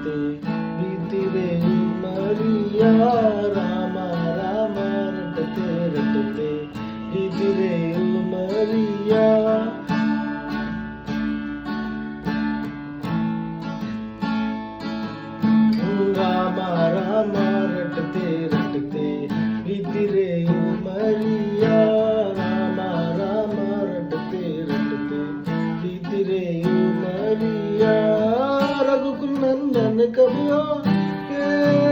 रटते बीती रे उमरिया राम राम रटते रटते बीती रे उमरिया। राम राम रटते रटते बीती रे उमरिया राम राम रटते रटते बीती रे उमरिया। रघुकुल नंदन कबियो के